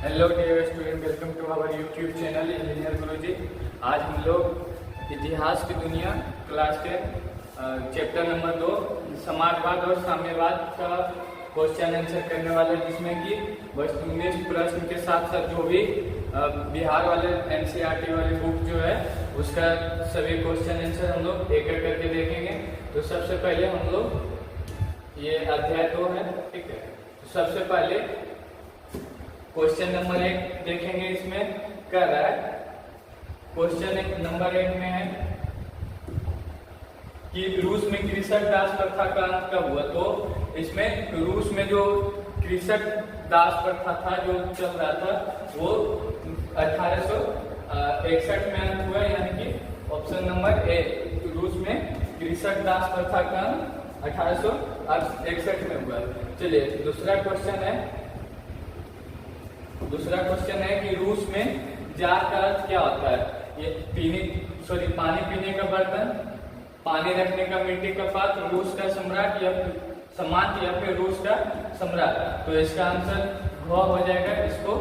Hello dear student, welcome to our YouTube channel engineer Guruji. आज हम लोग इतिहास की दुनिया क्लास 10 चैप्टर नंबर 2 समाजवाद और साम्यवाद का क्वेश्चन आंसर करने वाले, जिसमें कि वस्तुनिष्ठ प्रश्न के साथ साथ जो भी बिहार वाले एनसीईआरटी वाली बुक जो है उसका सभी क्वेश्चन आंसर हम लोग एक एक करके देखेंगे। तो सबसे पहले हम लोग ये अध्याय 2 है, ठीक है। तो सबसे पहले क्वेश्चन नंबर 1 देखेंगे। इसमें क्या रहा है, क्वेश्चन नंबर 1 में है कि रूस में कृषक दास प्रथा का अंत कब हुआ। तो इसमें रूस में जो कृषक दास प्रथा था जो चल रहा था वो 1861 में अंत हुआ, यानी कि ऑप्शन नंबर ए, रूस में कृषक दास प्रथा का 1861 में हुआ। चलिए दूसरा क्वेश्चन है कि रूस में जार का अर्थ क्या होता है। ये पानी पीने का बर्तन, पानी रखने का मिट्टी का पात्र, रूस का सम्राट या सम्राट या फिर रूस का सम्राट। तो इसका आंसर घ हो जाएगा। इसको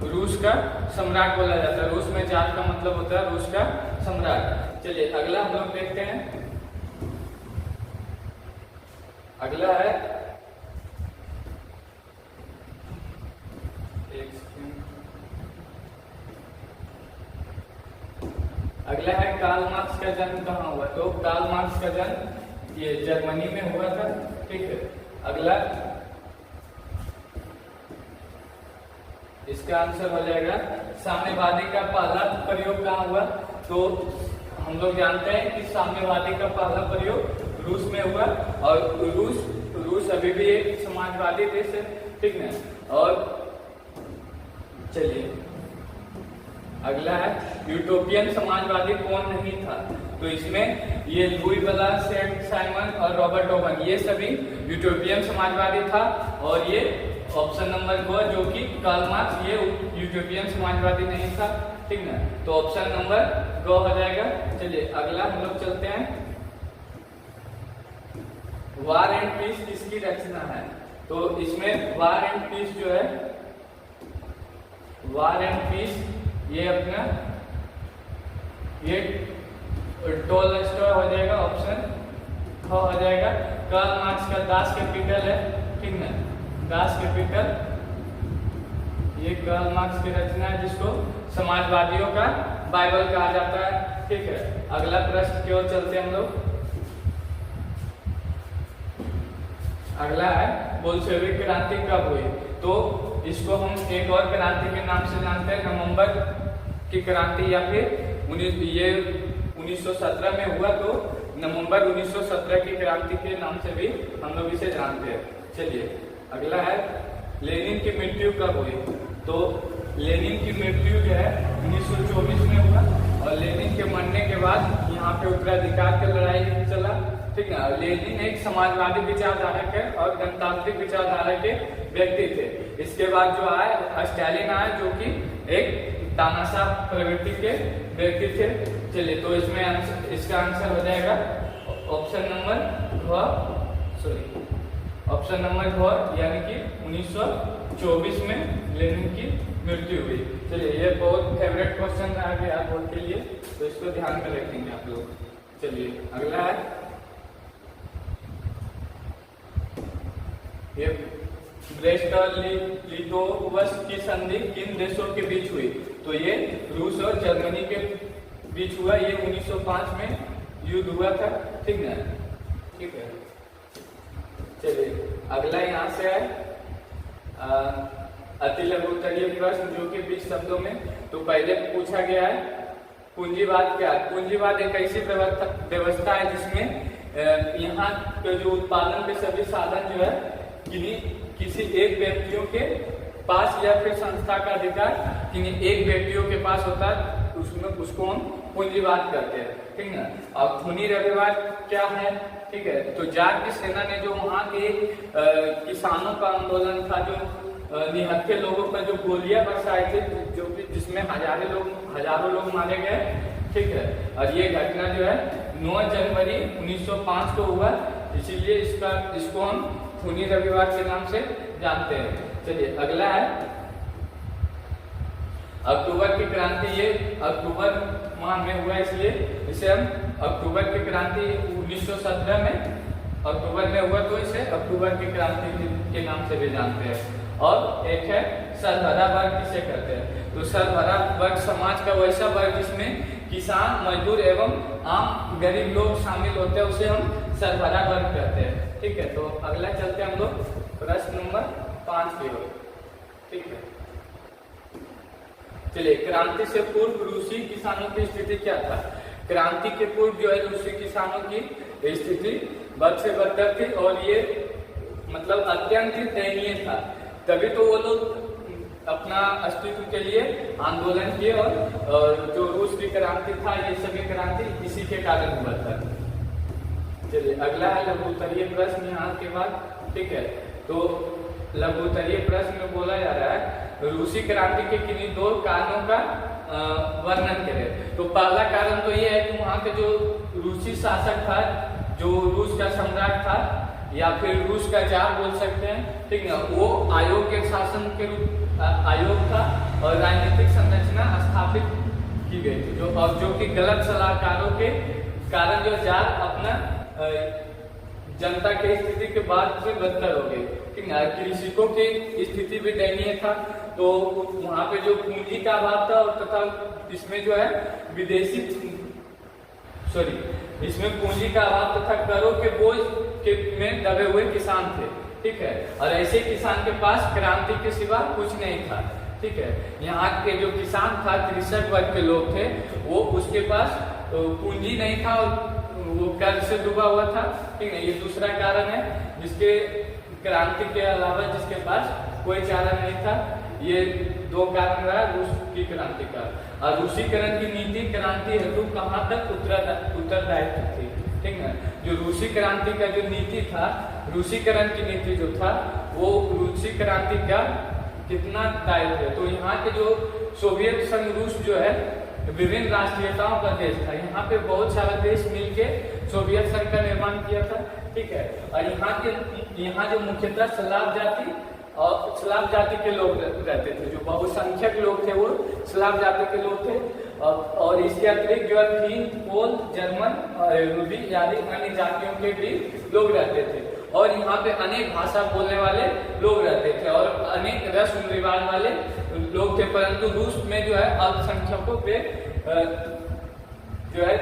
रूस का सम्राट बोला जाता है। रूस में जार का मतलब होता है रूस का सम्राट। चलिए अगला हम लोग देखते हैं। अगला है कार्ल मार्क्स का जन्म कहाँ हुआ। तो कार्ल मार्क्स का जन्म ये जर्मनी में हुआ था, ठीक है। अगला इसका आंसर हो जाएगा साम्यवादी का पहला प्रयोग कहाँ हुआ। तो हम लोग जानते हैं कि साम्यवादी का पहला प्रयोग रूस में हुआ, और रूस अभी भी एक समाजवादी देश है, ठीक है। और चलिए अगला है यूटोपियन समाजवादी कौन नहीं था। तो इसमें ये लुई वाला, सेंट साइमन और रॉबर्ट ओवन, ये सभी यूटोपियन समाजवादी था। और ये ऑप्शन नंबर 2 जो कि कार्ल मार्क्स, ये यूटोपियन समाजवादी नहीं था, ठीक ना। तो ऑप्शन नंबर 2 हो जाएगा। चलिए अगला हम लोग चलते हैं। वार एंड पीस किसकी रचना है। तो इसमें वार एंड पीस जो है, वार एंड पीस ये अपना ये टोलस्टॉय हो जाएगा, ऑप्शन हो जाएगा। कार्ल मार्क्स का दास कैपिटल है, ठीक ना। दास कैपिटल ये कार्ल मार्क्स की रचना है, जिसको समाजवादियों का बाइबल कहा जाता है, ठीक है। अगला प्रश्न की ओर चलते हैं हम लोग। अगला है बोल्शेविक क्रांति कब हुई। तो इसको हम एक और क्रांति के नाम से जानते हैं, नवंबर की क्रांति, या फिर 1917 में हुआ। तो नवंबर 1917 की क्रांति के नाम से भी हम लोग इसे जानते हैं। चलिए अगला है लेनिन की मृत्यु कब हुई। तो लेनिन की मृत्यु जो है 1924 में हुआ, और लेनिन के मरने के बाद यहाँ पे उत्तराधिकार की लड़ाई चला, ठीक है। लेनिन एक समाजवादी विचारधारा के और गणतांत्रिक विचारधारा के व्यक्ति थे। इसके बाद जो आए स्टालिन आए, जो कि एक तानाशाह प्रवृत्ति के व्यक्ति थे। चलिए तो इसमें इसका आंसर हो जाएगा ऑप्शन नंबर घ, यानी कि 1924 में लेनिन की मृत्यु हुई। चलिए ये बहुत फेवरेट क्वेश्चन आ गया आप लोग के लिए, तो इसको ध्यान में रखेंगे आप लोग। चलिए अगला है ये ब्रेस्ट और लिथोवस्क की संधि किन देशों के बीच हुई। तो ये रूस और जर्मनी के बीच हुआ। ये 1905 में युद्ध हुआ था, ठीक है, ठीक है। चलिए अगला यहाँ से है अति लघु उत्तरीय प्रश्न, जो कि 20 शब्दों में। तो पहले पूछा गया है पूंजीवाद क्या है। पूंजीवाद एक ऐसी व्यवस्था है जिसमें यहाँ के जो उत्पादन के सभी साधन जो है किसी एक व्यक्तियों के पास या फिर संस्था का अधिकार किन्हीं एक व्यक्तियों के पास होता है, उसको हम पूंजीवाद करते हैं, ठीक है। और खूनी रविवार क्या है, ठीक है। तो जार की सेना ने जो वहाँ के किसानों का आंदोलन था, जो निहत्थे लोगों पर जो गोलियां बरसाए थे, जो कि जिसमें हजारों लोग मारे गए, ठीक है। और ये घटना जो है 9 जनवरी 1905 को हुआ, इसीलिए इसको हम खूनी रविवार के नाम से जानते हैं। चलिए अगला है अक्टूबर की क्रांति ये अक्टूबर माह में हुआ, इसलिए इसे हम अक्टूबर की क्रांति 1917 में अक्टूबर में हुआ, तो इसे अक्टूबर की क्रांति के नाम से भी जानते हैं। और एक है सरभरा वर्ग, किसे कहते हैं? तो सरभरा वर्ग समाज का वैसा वर्ग जिसमें किसान, मजदूर एवं आम गरीब लोग शामिल होते हैं, उसे हम सरभरा वर्ग कहते हैं। ठीक है, तो अगला चलते हैं हम लोग प्रश्न नंबर 5 की ओर। ठीक है, चलिए, क्रांति से पूर्व रूसी किसानों की स्थिति क्या था? क्रांति के पूर्व जो है रूसी किसानों की स्थिति बद से बदतर थी और ये मतलब अत्यंत ही दयनीय था। तभी तो वो लोग अपना अस्तित्व के लिए आंदोलन किए और जो रूस की क्रांति था, ये सभी क्रांति इसी के कारण हुआ था। चलिए, अगला है लघु उत्तरीय प्रश्न यहाँ के बाद। ठीक है, तो लघु उत्तरीय प्रश्न में बोला जा रहा है रूसी क्रांति के किन्हीं 2 कारणों का वर्णन करें। तो पहला कारण तो ये है कि वहाँ के जो रूसी शासक था, जो रूस का सम्राट था या फिर रूस का जार बोल सकते हैं, ठीक है, वो आयोग के शासन के रूप आयोग था और राजनीतिक संरचना स्थापित की गई थी, जो कि गलत सलाहकारों के कारण जो जार अपना जनता की स्थिति के बाद से बदतर हो गई। ठीक है, कृषकों की स्थिति भी दयनीय था, तो वहाँ पे जो पूंजी का अभाव था और तथा इसमें जो है इसमें पूंजी का अभाव तथा करों के बोझ में दबे हुए किसान थे। ठीक है, और ऐसे किसान के पास क्रांति के सिवा कुछ नहीं था। ठीक है, यहाँ के जो किसान था, कृषक वर्ग के लोग थे, वो उसके पास पूंजी नहीं था और वो कर्ज से डूबा हुआ था। ठीक है, ये दूसरा कारण है जिसके क्रांति के अलावा जिसके पास कोई चारा नहीं था। ये 2 कारण रहा रूस की क्रांति का। और रूसीकरण की नीति क्रांति हेतु कहाँ तक उत्तरदायित्व थी? ठीक है, जो रूसी क्रांति का जो नीति था, रूसीकरण की नीति जो था, वो रूसी क्रांति का कितना दायित्व है? तो यहाँ के जो सोवियत संघ रूस जो है विभिन्न राष्ट्रीयताओं का देश था। यहाँ पे बहुत सारे देश मिलके सोवियत संघ का निर्माण किया था। ठीक है, और यहाँ जो मुख्यतः स्लाव जाति के लोग रहते थे, जो बहुसंख्यक लोग थे वो स्लाव जाति के लोग थे। और इसके अतिरिक्त जो है फिन, पोल, जर्मन, रूसी आदि अन्य जातियों के भी लोग रहते थे। और यहाँ पे अनेक भाषा बोलने वाले लोग रहते थे और अनेक रस्म रिवाज वाले लोग थे। परंतु रूस में जो है अल्पसंख्यकों पे जो है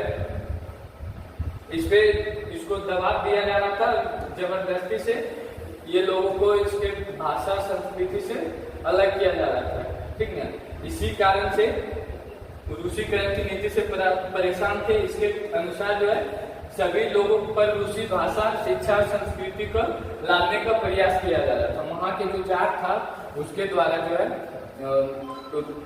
इसको दबाव दिया जा रहा था जबरदस्ती से। ये लोगों को इसके भाषा संस्कृति से अलग किया जा रहा था। ठीक है, इसी कारण से रूसी क्रांति नीति से परेशान थे। इसके अनुसार जो है सभी लोगों पर रूसी भाषा, शिक्षा और संस्कृति को लाने का प्रयास किया जा रहा था। वहाँ के जो जार था उसके द्वारा जो है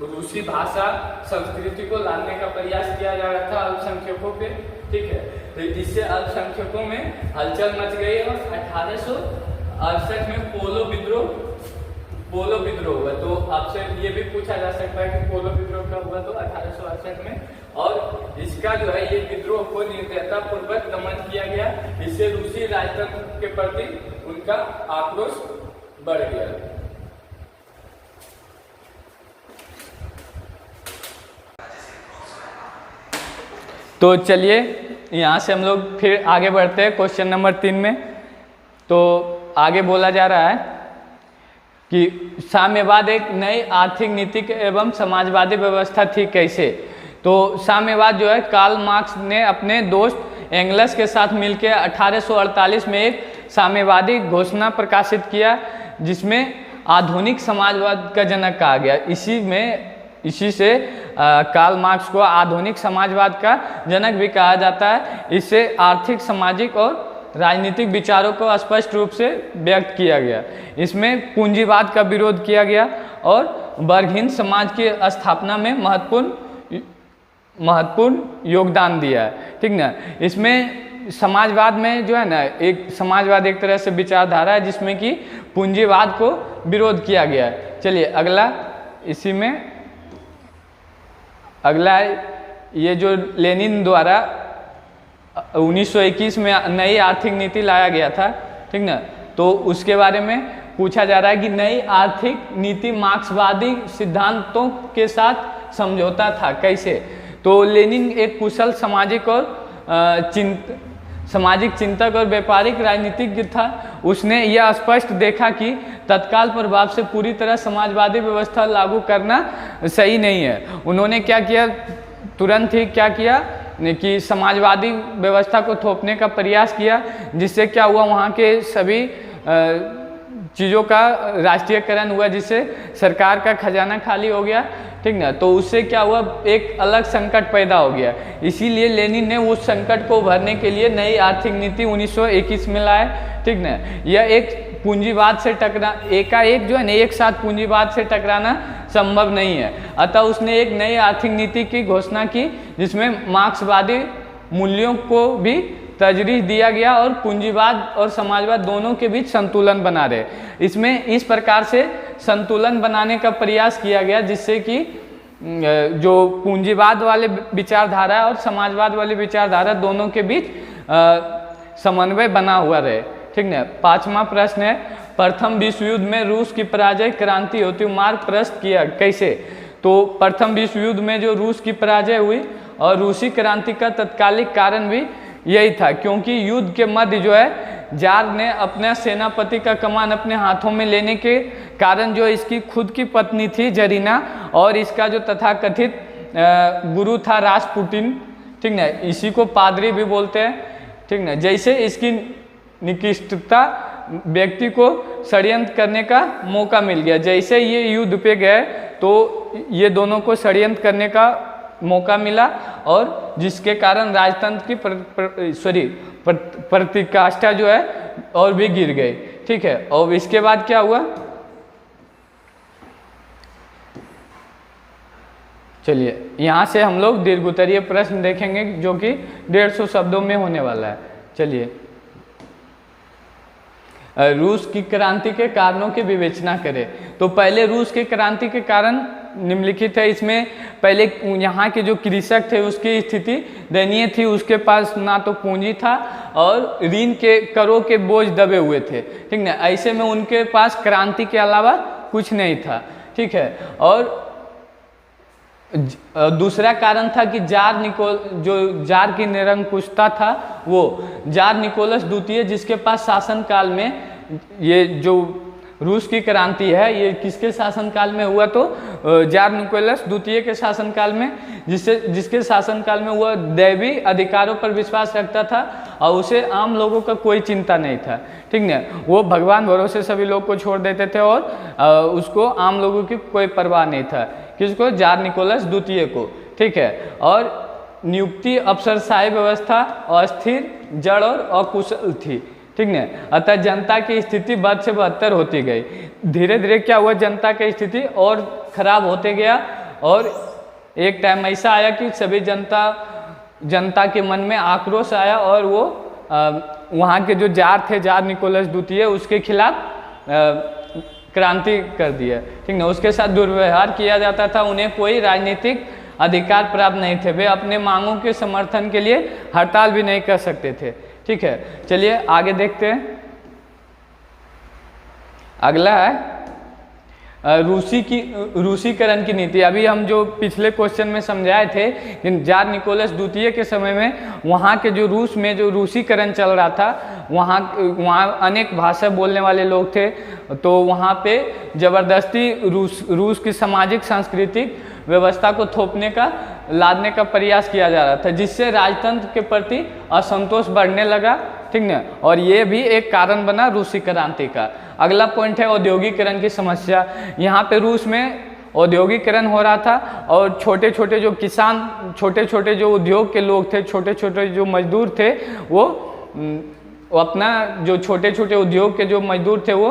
रूसी भाषा, संस्कृति को लाने का प्रयास किया जा रहा था अल्पसंख्यकों पे। ठीक है, तो इससे अल्पसंख्यकों में हलचल मच गई और 1868 में पोलो विद्रोह हुआ। तो आपसे ये भी पूछा जा सकता है कि पोलो विद्रोह कब हुआ? तो 1868 में। और इसका जो है ये विद्रोह को निर्दयता पूर्वक दमन किया गया। इससे रूसी राजतंत्र के प्रति उनका आक्रोश बढ़ गया। तो चलिए यहाँ से हम लोग फिर आगे बढ़ते हैं क्वेश्चन नंबर 3 में। तो आगे बोला जा रहा है कि साम्यवाद एक नई आर्थिक, नीतिक एवं समाजवादी व्यवस्था थी। कैसे? तो साम्यवाद जो है कार्ल मार्क्स ने अपने दोस्त एंगल्स के साथ मिलकर 1848 में एक साम्यवादी घोषणा प्रकाशित किया, जिसमें आधुनिक समाजवाद का जनक कहा गया। इसी से कार्ल मार्क्स को आधुनिक समाजवाद का जनक भी कहा जाता है। इससे आर्थिक, सामाजिक और राजनीतिक विचारों को स्पष्ट रूप से व्यक्त किया गया। इसमें पूंजीवाद का विरोध किया गया और वर्गहीन समाज की स्थापना में महत्वपूर्ण योगदान दिया है। ठीक ना? इसमें समाजवाद में जो है ना, एक समाजवाद एक तरह से विचारधारा है जिसमें कि पूंजीवाद को विरोध किया गया है। चलिए अगला, इसी में अगला ये जो लेनिन द्वारा 1921 में नई आर्थिक नीति लाया गया था। ठीक ना? तो उसके बारे में पूछा जा रहा है कि नई आर्थिक नीति मार्क्सवादी सिद्धांतों के साथ समझौता था, कैसे? तो लेनिन एक कुशल सामाजिक चिंतक और व्यापारिक राजनीतिज्ञ था। उसने यह स्पष्ट देखा कि तत्काल प्रभाव से पूरी तरह समाजवादी व्यवस्था लागू करना सही नहीं है। उन्होंने क्या किया, तुरंत ही क्या किया कि समाजवादी व्यवस्था को थोपने का प्रयास किया, जिससे क्या हुआ, वहाँ के सभी चीज़ों का राष्ट्रीयकरण हुआ, जिससे सरकार का खजाना खाली हो गया, ठीक ना। तो उससे क्या हुआ, एक अलग संकट पैदा हो गया। इसीलिए लेनिन ने उस संकट को उभरने के लिए नई आर्थिक नीति 1921 में लाए, ठीक ना। यह एक पूंजीवाद से एकाएक जो है ना, एक साथ पूंजीवाद से टकराना संभव नहीं है। अतः उसने एक नई आर्थिक नीति की घोषणा की, जिसमें मार्क्सवादी मूल्यों को भी तरजीह दिया गया और पूंजीवाद और समाजवाद दोनों के बीच संतुलन बना रहे। इसमें इस प्रकार से संतुलन बनाने का प्रयास किया गया, जिससे कि जो पूंजीवाद वाले विचारधारा और समाजवाद वाली विचारधारा दोनों के बीच समन्वय बना हुआ रहे, ठीक ना। 5वां प्रश्न है, प्रथम विश्व युद्ध में रूस की पराजय क्रांति हेतु मार्ग प्रशस्त किया, कैसे? तो प्रथम विश्व युद्ध में जो रूस की पराजय हुई और रूसी क्रांति का तत्कालिक कारण भी यही था, क्योंकि युद्ध के मध्य जो है जार ने अपना सेनापति का कमान अपने हाथों में लेने के कारण जो इसकी खुद की पत्नी थी जरीना और इसका जो तथाकथित गुरु था रासपुटिन, ठीक ना, इसी को पादरी भी बोलते हैं, ठीक ना, जैसे इसकी निकृष्टता व्यक्ति को षड्यंत्र करने का मौका मिल गया। जैसे ये युद्ध पे गए तो ये दोनों को षड्यंत्र करने का मौका मिला और जिसके कारण राजतंत्र की प्रतिकाष्ठा जो है और भी गिर गई, ठीक है। और इसके बाद क्या हुआ, चलिए यहाँ से हम लोग दीर्घोत्तरीय प्रश्न देखेंगे जो कि 150 शब्दों में होने वाला है। चलिए, रूस की क्रांति के कारणों की विवेचना करें। तो पहले रूस की क्रांति के कारण निम्नलिखित है। इसमें पहले यहाँ के जो कृषक थे उसकी स्थिति दयनीय थी, उसके पास ना तो पूंजी था और ऋण के करों के बोझ दबे हुए थे, ठीक ना। ऐसे में उनके पास क्रांति के अलावा कुछ नहीं था, ठीक है। और दूसरा कारण था कि जार की निरंकुशता था, वो जार निकोलस द्वितीय, जिसके पास शासनकाल में ये जो रूस की क्रांति है ये किसके शासनकाल में हुआ, तो जार निकोलस द्वितीय के शासनकाल में, जिसके शासनकाल में वह दैवी अधिकारों पर विश्वास रखता था और उसे आम लोगों का कोई चिंता नहीं था, ठीक ना। वो भगवान भरोसे सभी लोग को छोड़ देते थे और उसको आम लोगों की कोई परवाह नहीं था। किसको? जार निकोलस द्वितीय को, ठीक है। और नियुक्ति अफसरशाही व्यवस्था अस्थिर, जड़ और अकुशल थी, ठीक ना। अतः जनता की स्थिति बद से बदतर होती गई। धीरे धीरे क्या हुआ, जनता की स्थिति और खराब होते गया और एक टाइम ऐसा आया कि सभी जनता के मन में आक्रोश आया और वो वहाँ के जो जार थे, जार निकोलस द्वितीय, उसके खिलाफ क्रांति कर दिया, ठीक ना। उसके साथ दुर्व्यवहार किया जाता था, उन्हें कोई राजनीतिक अधिकार प्राप्त नहीं थे, वे अपने मांगों के समर्थन के लिए हड़ताल भी नहीं कर सकते थे, ठीक है। चलिए आगे देखते हैं। अगला है रूसीकरण की नीति। अभी हम जो पिछले क्वेश्चन में समझाए थे कि जार निकोलस द्वितीय के समय में वहाँ के जो रूस में जो रूसीकरण चल रहा था, वहाँ अनेक भाषा बोलने वाले लोग थे, तो वहाँ पे जबरदस्ती रूस की सामाजिक सांस्कृतिक व्यवस्था को लादने का प्रयास किया जा रहा था, जिससे राजतंत्र के प्रति असंतोष बढ़ने लगा, ठीक ना। और ये भी एक कारण बना रूसी क्रांति का। अगला पॉइंट है औद्योगिकरण की समस्या। यहाँ पे रूस में औद्योगिकरण हो रहा था और छोटे छोटे जो किसान, छोटे छोटे जो उद्योग के लोग थे, छोटे छोटे जो मजदूर थे, वो अपना जो छोटे छोटे उद्योग के जो मजदूर थे वो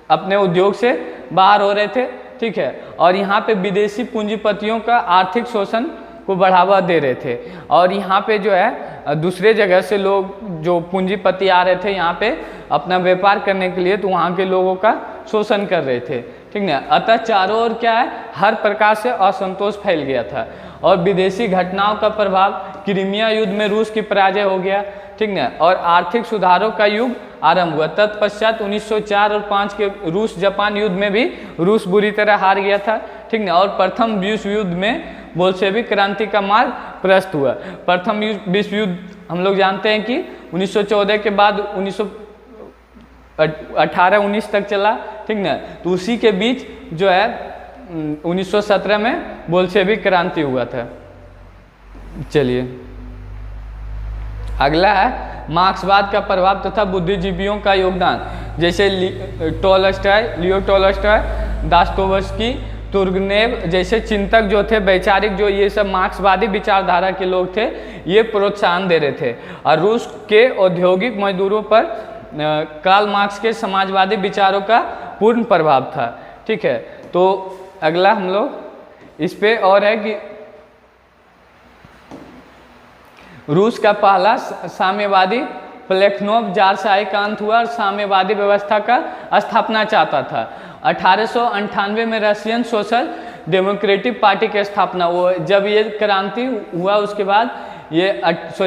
अपने उद्योग से बाहर हो रहे थे, ठीक है। और यहाँ पे विदेशी पूंजीपतियों का आर्थिक शोषण को बढ़ावा दे रहे थे और यहाँ पे जो है दूसरे जगह से लोग जो पूंजीपति आ रहे थे यहाँ पे अपना व्यापार करने के लिए, तो वहाँ के लोगों का शोषण कर रहे थे, ठीक ना। अतः चारों ओर क्या है, हर प्रकार से असंतोष फैल गया था और विदेशी घटनाओं का प्रभाव क्रीमिया युद्ध में रूस की पराजय हो गया, ठीक ना, और आर्थिक सुधारों का युग आरंभ हुआ। तत्पश्चात 1904 और 5 के रूस जापान युद्ध में भी रूस बुरी तरह हार गया था, ठीक ना, और प्रथम विश्व युद्ध में बोल्शेविक क्रांति का मार्ग प्रशस्त हुआ। प्रथम विश्व युद्ध हम लोग जानते हैं कि 1914 के बाद 1918-19 तक चला, ठीक ना, तो उसी के बीच जो है 1917 में बोल्शेविक क्रांति हुआ था। चलिए अगला है मार्क्सवाद का प्रभाव तथा बुद्धिजीवियों का योगदान, जैसे लियो टॉलस्टॉय, दास्तोवस्की, तुर्गनेव जैसे चिंतक जो थे, वैचारिक जो ये सब मार्क्सवादी विचारधारा के लोग थे, ये प्रोत्साहन दे रहे थे। और रूस के औद्योगिक मजदूरों पर कार्ल मार्क्स के समाजवादी विचारों का पूर्ण प्रभाव था, ठीक है। तो अगला हम लोग इस पे और है कि रूस का पहला साम्यवादी प्लेखनोव जारशाही का अंत हुआ और साम्यवादी व्यवस्था का स्थापना चाहता था। 1898 में रशियन सोशल डेमोक्रेटिक पार्टी की स्थापना हुआ। जब ये क्रांति हुआ उसके बाद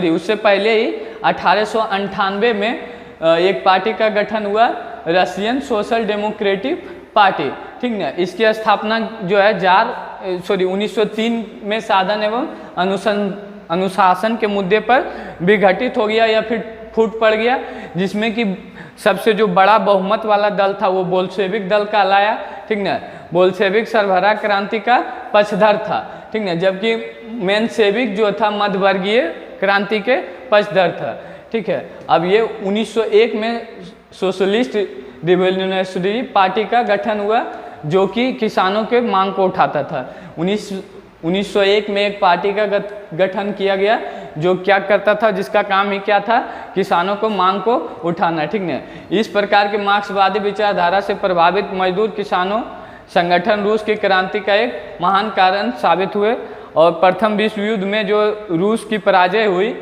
उससे पहले ही 1898 में एक पार्टी का गठन हुआ, रशियन सोशल डेमोक्रेटिक पार्टी, ठीक ना। इसकी स्थापना जो है 1903 में साधन एवं अनुशासन के मुद्दे पर विघटित हो गया या फिर फूट पड़ गया, जिसमें कि सबसे जो बड़ा बहुमत वाला दल था वो बोल्शेविक दल कहलाया, ठीक ना। बोल्शेविक सरबराह क्रांति का पक्षधर था, ठीक ना, जबकि मेनशेविक जो था मध्यवर्गीय क्रांति के पक्षधर था, ठीक है। अब ये 1901 में सोशलिस्ट रिवोल्यूशनरी पार्टी का गठन हुआ जो कि किसानों के मांग को उठाता था। 1901 में एक पार्टी का गठन किया गया जो क्या करता था, जिसका काम ही क्या था, किसानों को मांग को उठाना, ठीक है। इस प्रकार के मार्क्सवादी विचारधारा से प्रभावित मजदूर किसानों संगठन रूस की क्रांति का एक महान कारण साबित हुए। और प्रथम विश्व युद्ध में जो रूस की पराजय हुई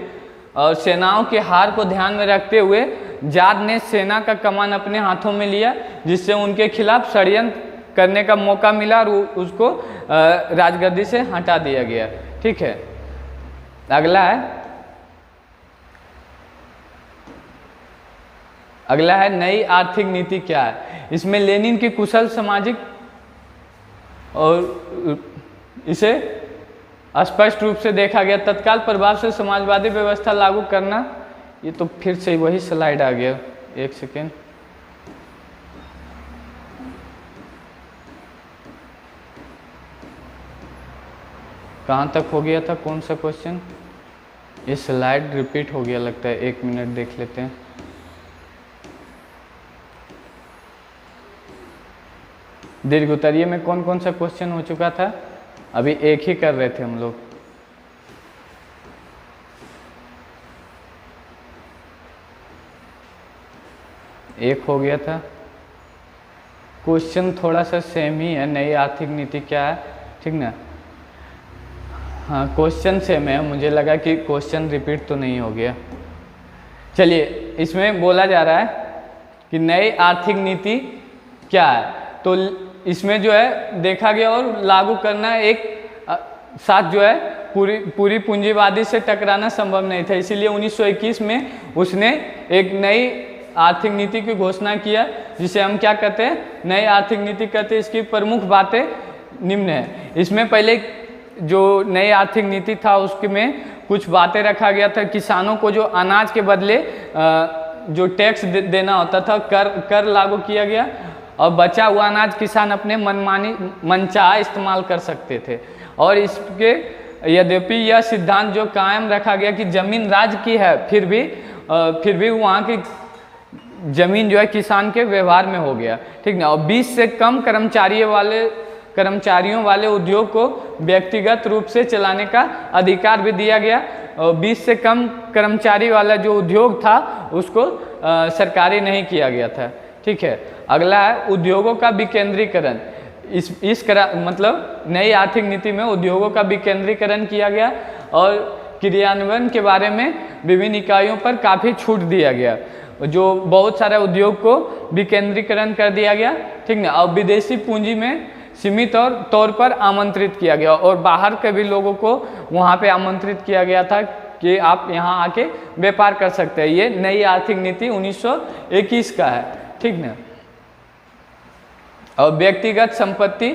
और सेनाओं की हार को ध्यान में रखते हुए जार ने सेना का कमान अपने हाथों में लिया, जिससे उनके खिलाफ षड्यंत्र करने का मौका मिला और उसको राजगद्दी से हटा दिया गया, ठीक है। अगला है नई आर्थिक नीति क्या है। इसमें लेनिन की कुशल सामाजिक और इसे स्पष्ट रूप से देखा गया। तत्काल प्रभाव से समाजवादी व्यवस्था लागू करना, ये तो फिर से वही स्लाइड आ गया, एक सेकेंड। कहाँ तक हो गया था, कौन सा क्वेश्चन, ये स्लाइड रिपीट हो गया लगता है, 1 मिनट देख लेते हैं। दीर्घोत्तरीय में कौन कौन सा क्वेश्चन हो चुका था, अभी एक ही कर रहे थे हम लोग। एक हो गया था, क्वेश्चन थोड़ा सा सेम ही है, नई आर्थिक नीति क्या है, ठीक ना। हाँ क्वेश्चन सेम है, मुझे लगा कि क्वेश्चन रिपीट तो नहीं हो गया। चलिए इसमें बोला जा रहा है कि नई आर्थिक नीति क्या है, तो इसमें जो है देखा गया और लागू करना एक साथ जो है पूरी पूंजीवादी से टकराना संभव नहीं था। इसीलिए 1921 में उसने एक नई आर्थिक नीति की घोषणा किया, जिसे हम क्या कहते हैं, नई आर्थिक नीति कहते हैं। इसकी प्रमुख बातें निम्न है। इसमें पहले जो नई आर्थिक नीति था उसमें कुछ बातें रखा गया था। किसानों को जो अनाज के बदले जो टैक्स देना होता था, कर लागू किया गया और बचा हुआ अनाज किसान अपने मनचाहा इस्तेमाल कर सकते थे। और इसके यद्यपि यह सिद्धांत जो कायम रखा गया कि जमीन राज्य की है, फिर भी वहाँ की जमीन जो है किसान के व्यवहार में हो गया, ठीक ना। और 20 से कम कर्मचारियों वाले उद्योग को व्यक्तिगत रूप से चलाने का अधिकार भी दिया गया। और 20 से कम कर्मचारी वाला जो उद्योग था उसको सरकारी नहीं किया गया था, ठीक है। अगला है उद्योगों का विकेंद्रीकरण। मतलब नई आर्थिक नीति में उद्योगों का विकेंद्रीकरण किया गया और क्रियान्वयन के बारे में विभिन्न इकाइयों पर काफ़ी छूट दिया गया, जो बहुत सारे उद्योग को विकेंद्रीकरण कर दिया गया, ठीक ना। और विदेशी पूंजी में सीमित तौर पर आमंत्रित किया गया और बाहर के भी लोगों को वहाँ पे आमंत्रित किया गया था कि आप यहाँ आके व्यापार कर सकते हैं। ये नई आर्थिक नीति 1921 का है, ठीक ना। और व्यक्तिगत संपत्ति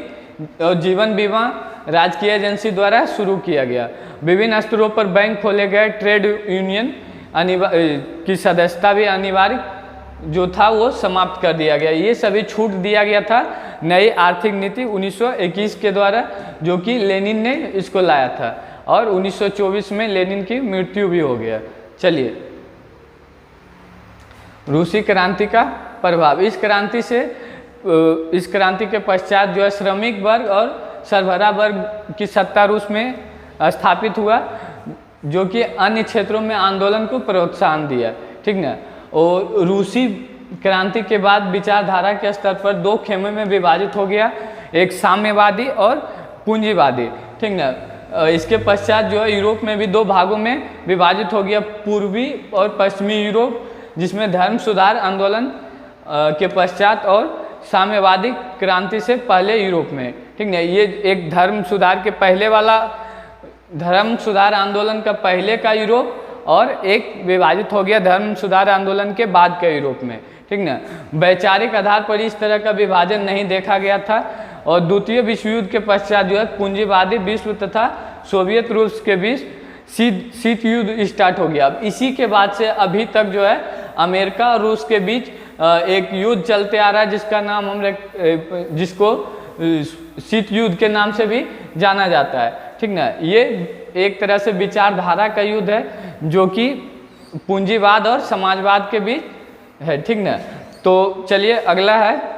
और जीवन बीमा राजकीय एजेंसी द्वारा शुरू किया गया। विभिन्न स्तरों पर बैंक खोले गए। ट्रेड यूनियन की सदस्यता भी अनिवार्य जो था वो समाप्त कर दिया गया। ये सभी छूट दिया गया था नई आर्थिक नीति 1921 के द्वारा, जो कि लेनिन ने इसको लाया था। और 1924 में लेनिन की मृत्यु भी हो गया। चलिए, रूसी क्रांति का प्रभाव। इस क्रांति के पश्चात जो है श्रमिक वर्ग और सरबराह वर्ग की सत्ता रूस में स्थापित हुआ, जो कि अन्य क्षेत्रों में आंदोलन को प्रोत्साहन दिया, ठीक ना। और रूसी क्रांति के बाद विचारधारा के स्तर पर दो खेमों में विभाजित हो गया, एक साम्यवादी और पूंजीवादी, ठीक ना। इसके पश्चात जो है यूरोप में भी दो भागों में विभाजित हो गया, पूर्वी और पश्चिमी यूरोप, जिसमें धर्म सुधार आंदोलन के पश्चात और साम्यवादी क्रांति से पहले यूरोप में, ठीक ना। ये एक धर्म सुधार आंदोलन का पहले का यूरोप और एक विभाजित हो गया धर्म सुधार आंदोलन के बाद के यूरोप में, ठीक ना। वैचारिक आधार पर इस तरह का विभाजन नहीं देखा गया था। और द्वितीय विश्व युद्ध के पश्चात जो है पूंजीवादी विश्व तथा सोवियत रूस के बीच शीत युद्ध स्टार्ट हो गया। अब इसी के बाद से अभी तक जो है अमेरिका और रूस के बीच एक युद्ध चलते आ रहा है, जिसका नाम जिसको शीत युद्ध के नाम से भी जाना जाता है, ठीक ना। ये एक तरह से विचारधारा का युद्ध है, जो कि पूंजीवाद और समाजवाद के बीच है, ठीक ना। तो चलिए अगला है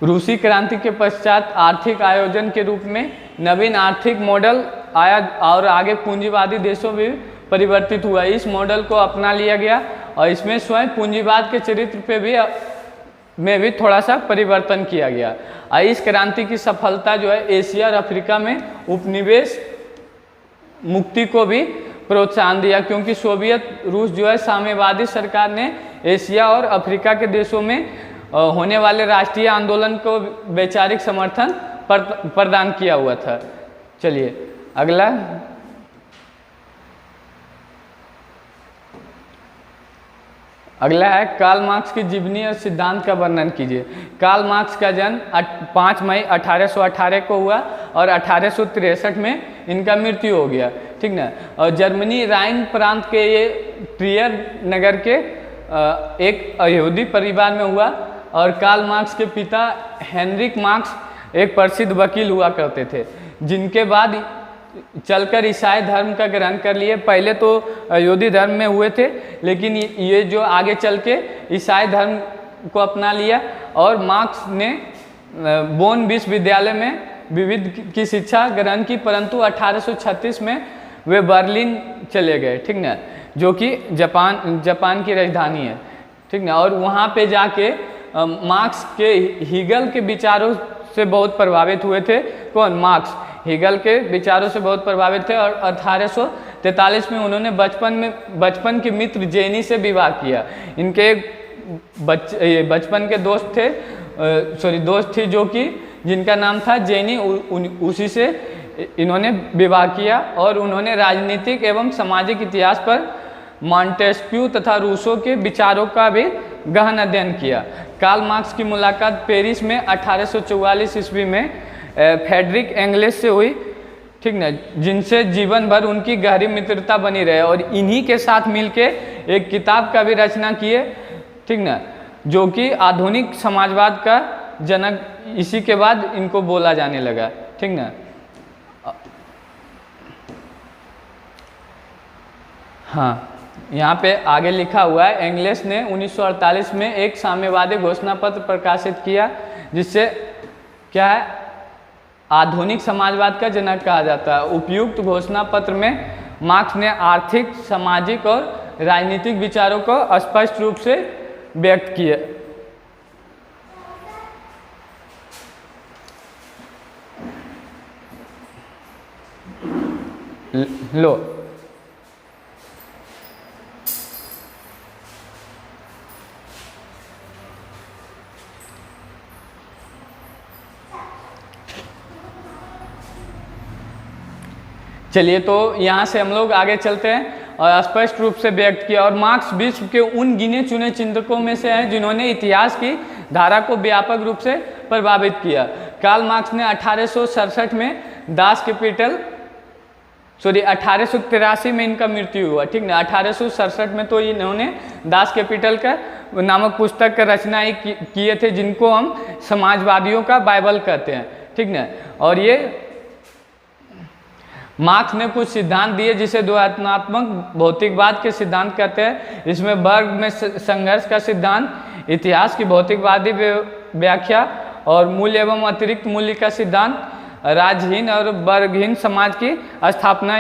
रूसी क्रांति के पश्चात आर्थिक आयोजन के रूप में नवीन आर्थिक मॉडल आया और आगे पूंजीवादी देशों में परिवर्तित हुआ। इस मॉडल को अपना लिया गया और इसमें स्वयं पूंजीवाद के चरित्र पे भी थोड़ा सा परिवर्तन किया गया। और इस क्रांति की सफलता जो है एशिया और अफ्रीका में उपनिवेश मुक्ति को भी प्रोत्साहन दिया, क्योंकि सोवियत रूस जो है साम्यवादी सरकार ने एशिया और अफ्रीका के देशों में होने वाले राष्ट्रीय आंदोलन को वैचारिक समर्थन प्रदान किया हुआ था। चलिए अगला, है कार्ल मार्क्स की जीवनी और सिद्धांत का वर्णन कीजिए। कार्ल मार्क्स का जन्म 5 मई 1818 को हुआ और 1863 में इनका मृत्यु हो गया, ठीक ना। और जर्मनी राइन प्रांत के ये ट्रियर नगर के एक यहूदी परिवार में हुआ। और कार्ल मार्क्स के पिता हेनरिक मार्क्स एक प्रसिद्ध वकील हुआ करते थे, जिनके बाद चलकर ईसाई धर्म का ग्रहण कर लिए। पहले तो यहूदी धर्म में हुए थे, लेकिन ये जो आगे चल के ईसाई धर्म को अपना लिया। और मार्क्स ने बोन विश्वविद्यालय में विविध की शिक्षा ग्रहण की, परंतु 1836 में वे बर्लिन चले गए, ठीक ना, जो कि जापान की राजधानी है, ठीक ना। और वहाँ पे जाके मार्क्स के हीगल के विचारों से बहुत प्रभावित हुए थे। कौन? मार्क्स हीगल के विचारों से बहुत प्रभावित थे। और 1843 में उन्होंने बचपन के मित्र जेनी से विवाह किया। इनके बचपन के दोस्त थी जो कि जिनका नाम था जेनी, उसी से इन्होंने विवाह किया। और उन्होंने राजनीतिक एवं सामाजिक इतिहास पर मॉन्टेस्क्यू तथा रूसो के विचारों का भी गहन अध्ययन किया। कार्ल मार्क्स की मुलाकात पेरिस में 1844 ईस्वी में फ्रेडरिक एंगेल्स से हुई, ठीक ना, जिनसे जीवन भर उनकी गहरी मित्रता बनी रहे। और इन्हीं के साथ मिलके एक किताब का भी रचना किए, ठीक ना, जो कि आधुनिक समाजवाद का जनक इसी के बाद इनको बोला जाने लगा, ठीक ना। हाँ, यहाँ पे आगे लिखा हुआ है, एंगेल्स ने 1948 में एक साम्यवादी घोषणा पत्र प्रकाशित किया, जिससे क्या है, आधुनिक समाजवाद का जनक कहा जाता है। उपयुक्त घोषणा पत्र में मार्क्स ने आर्थिक, सामाजिक और राजनीतिक विचारों को स्पष्ट रूप से व्यक्त किया। लो, चलिए, तो यहाँ से हम लोग आगे चलते हैं। और स्पष्ट रूप से व्यक्त किया। और मार्क्स विश्व के उन गिने चुने चिंतकों में से हैं जिन्होंने इतिहास की धारा को व्यापक रूप से प्रभावित किया। कार्ल मार्क्स ने 1867 में दास कैपिटल 1883 में इनका मृत्यु हुआ, ठीक ना। 1867 में तो इन्होंने दास कैपिटल का नामक पुस्तक का रचना ही किए थे, जिनको हम समाजवादियों का बाइबल कहते हैं, ठीक ना। और ये मार्क्स ने कुछ सिद्धांत दिए जिसे द्वैतात्मक भौतिकवाद के सिद्धांत कहते हैं। इसमें वर्ग में संघर्ष का सिद्धांत, इतिहास की भौतिकवादी व्याख्या और मूल्य एवं अतिरिक्त मूल्य का सिद्धांत, राज्यहीन और वर्गहीन समाज की स्थापना,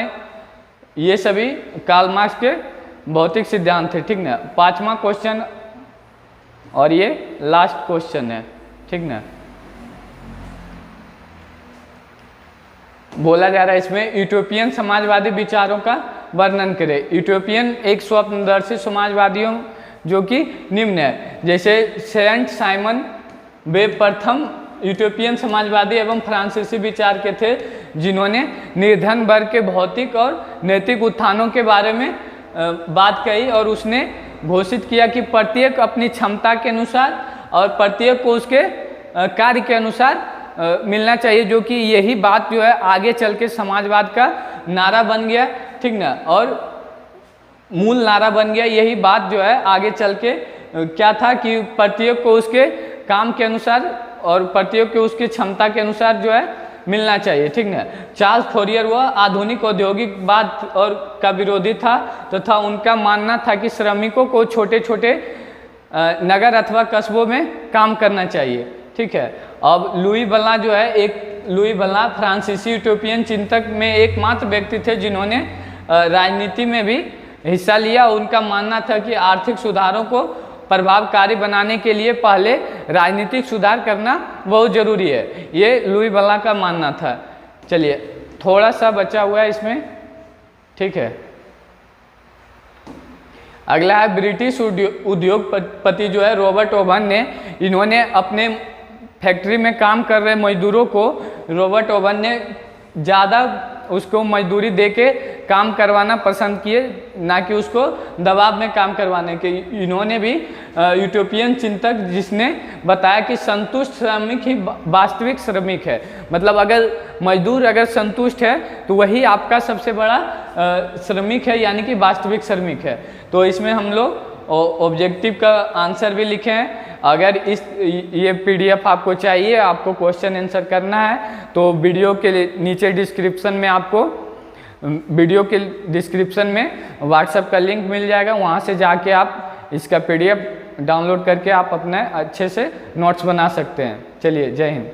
ये सभी कार्ल मार्क्स के भौतिक सिद्धांत थे, ठीक ना। 5वां क्वेश्चन और ये लास्ट क्वेश्चन है, ठीक ना। बोला जा रहा है इसमें यूटोपियन समाजवादी विचारों का वर्णन करें। यूटोपियन एक स्वप्नदर्शी समाजवादियों जो कि निम्न है, जैसे सेंट साइमन वे प्रथम यूटोपियन समाजवादी एवं फ्रांसीसी विचार के थे, जिन्होंने निर्धन वर्ग के भौतिक और नैतिक उत्थानों के बारे में बात कही। और उसने घोषित किया कि प्रत्येक अपनी क्षमता के अनुसार और प्रत्येक को उसके कार्य के अनुसार मिलना चाहिए, जो कि यही बात जो है आगे चल के समाजवाद का नारा बन गया, ठीक ना। और मूल नारा बन गया। यही बात जो है आगे चल के क्या था कि प्रत्येक को उसके काम के अनुसार और प्रत्येक को उसकी क्षमता के अनुसार जो है मिलना चाहिए, ठीक ना। चार्ल्स फोरियर वह आधुनिक औद्योगिकवाद और का विरोधी था तथा उनका मानना था कि श्रमिकों को छोटे छोटे नगर अथवा कस्बों में काम करना चाहिए, ठीक है। अब लुई बल्ला जो है लुई बल्ला फ्रांसीसी यूटोपियन चिंतक में एकमात्र व्यक्ति थे जिन्होंने राजनीति में भी हिस्सा लिया। उनका मानना था कि आर्थिक सुधारों को प्रभावकारी बनाने के लिए पहले राजनीतिक सुधार करना बहुत जरूरी है, ये लुई बल्ला का मानना था। चलिए, थोड़ा सा बचा हुआ है इसमें, ठीक है। अगला है ब्रिटिश उद्योगपति जो है रॉबर्ट ओवन ने, इन्होंने अपने फैक्ट्री में काम कर रहे मजदूरों को, रॉबर्ट ओवन ने ज़्यादा उसको मजदूरी दे के काम करवाना पसंद किए, ना कि उसको दबाव में काम करवाने के। इन्होंने भी यूटोपियन चिंतक जिसने बताया कि संतुष्ट श्रमिक ही वास्तविक श्रमिक है। मतलब अगर मजदूर अगर संतुष्ट है तो वही आपका सबसे बड़ा श्रमिक है, यानी कि वास्तविक श्रमिक है। तो इसमें हम लोग ऑब्जेक्टिव का आंसर भी लिखे हैं। अगर ये पीडीएफ आपको चाहिए, आपको क्वेश्चन आंसर करना है, तो वीडियो के नीचे डिस्क्रिप्शन में आपको वीडियो के डिस्क्रिप्शन में व्हाट्सएप का लिंक मिल जाएगा, वहाँ से जाके आप इसका पीडीएफ डाउनलोड करके आप अपने अच्छे से नोट्स बना सकते हैं। चलिए, जय हिंद।